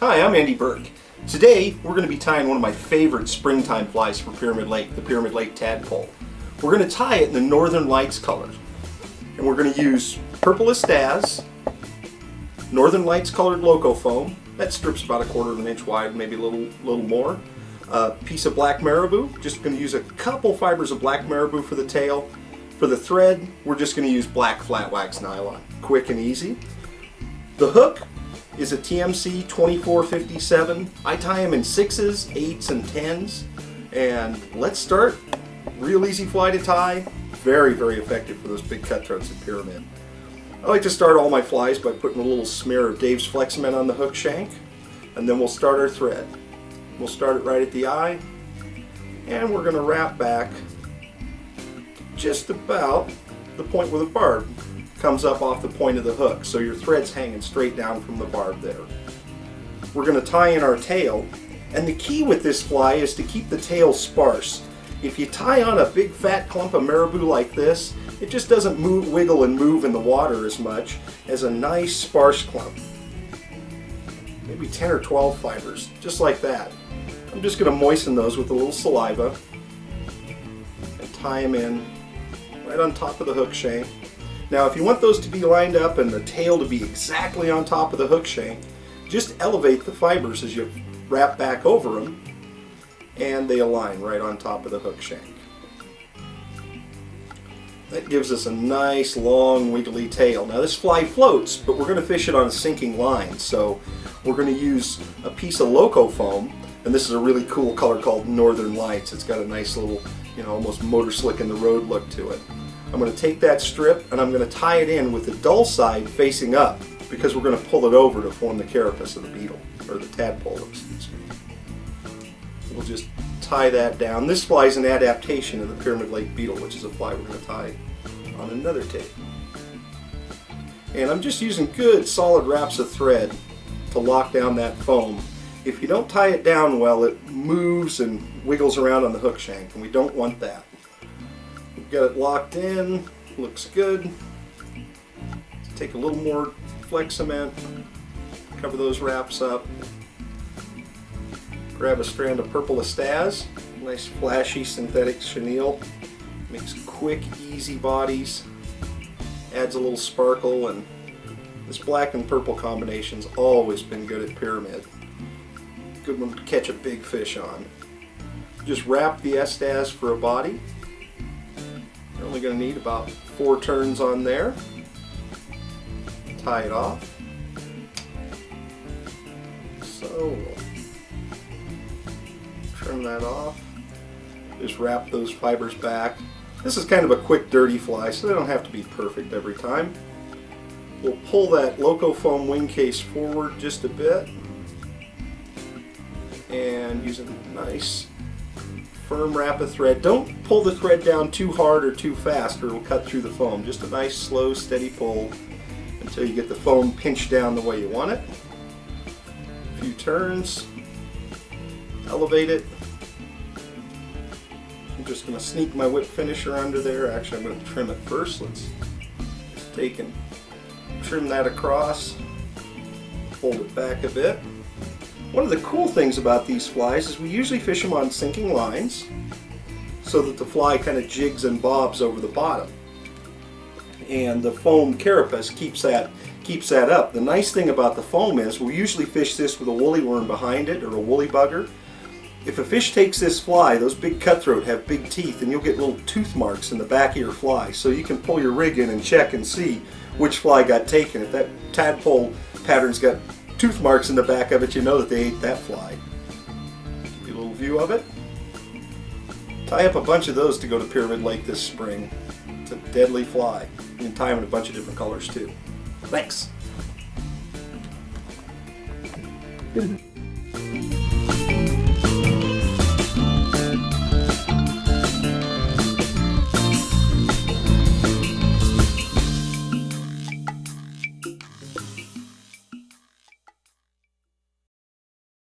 Hi, I'm Andy Burk. Today we're going to be tying one of my favorite springtime flies for Pyramid Lake, the Pyramid Lake Tadpole. We're going to tie it in the Northern Lights color. And we're going to use purple Estaz, Northern Lights colored Loco foam. That strip's about 1/4 inch wide, maybe a little more. A piece of black marabou. Just going to use a couple fibers of black marabou for the tail. For the thread, we're just going to use black flat wax nylon. Quick and easy. The hook is a TMC 2457. I tie them in 6s, 8s, and 10s. And let's start. Real easy fly to tie. Very, very effective for those big cutthroats at Pyramid. I like to start all my flies by putting a little smear of Dave's Flex Cement on the hook shank. And then we'll start our thread. We'll start it right at the eye. And we're going to wrap back just about the point where the barb comes up off the point of the hook, so your thread's hanging straight down from the barb there. We're going to tie in our tail, and the key with this fly is to keep the tail sparse. If you tie on a big fat clump of marabou like this, it just doesn't wiggle and move in the water as much as a nice sparse clump. Maybe 10 or 12 fibers, just like that. I'm just going to moisten those with a little saliva and tie them in right on top of the hook shank. Now if you want those to be lined up and the tail to be exactly on top of the hook shank, just elevate the fibers as you wrap back over them and they align right on top of the hook shank. That gives us a nice long wiggly tail. Now this fly floats, but we're going to fish it on a sinking line, so we're going to use a piece of Loco foam, and this is a really cool color called Northern Lights. It's got a nice little, almost motor slick in the road look to it. I'm going to take that strip and I'm going to tie it in with the dull side facing up, because we're going to pull it over to form the carapace of the beetle, or the tadpole, excuse me. We'll just tie that down. This fly is an adaptation of the Pyramid Lake beetle, which is a fly we're going to tie on another tape. And I'm just using good solid wraps of thread to lock down that foam. If you don't tie it down well, it moves and wiggles around on the hook shank, and we don't want that. We've got it locked in, looks good. Take a little more Flex Cement, cover those wraps up. Grab a strand of purple Estaz, nice flashy synthetic chenille. Makes quick, easy bodies, adds a little sparkle, and this black and purple combination's always been good at Pyramid. Good one to catch a big fish on. Just wrap the Estaz for a body. You're only going to need about 4 turns on there. Tie it off. So we'll trim that off. Just wrap those fibers back. This is kind of a quick, dirty fly, so they don't have to be perfect every time. We'll pull that Loco foam wing case forward just a bit and use a nice firm wrap of thread. Don't pull the thread down too hard or too fast or it'll cut through the foam. Just a nice slow steady pull until you get the foam pinched down the way you want it. A few turns, elevate it. I'm just going to sneak my whip finisher under there. Actually, I'm going to trim it first. Let's just take and trim that across, fold it back a bit. One of the cool things about these flies is we usually fish them on sinking lines so that the fly kind of jigs and bobs over the bottom. And the foam carapace keeps that up. The nice thing about the foam is we usually fish this with a woolly worm behind it or a woolly bugger. If a fish takes this fly, those big cutthroat have big teeth and you'll get little tooth marks in the back of your fly. So you can pull your rig in and check and see which fly got taken. If that tadpole pattern's got tooth marks in the back of it, you know that they ate that fly. Give you a little view of it. Tie up a bunch of those to go to Pyramid Lake this spring. It's a deadly fly. You can tie them in a bunch of different colors too. Thanks.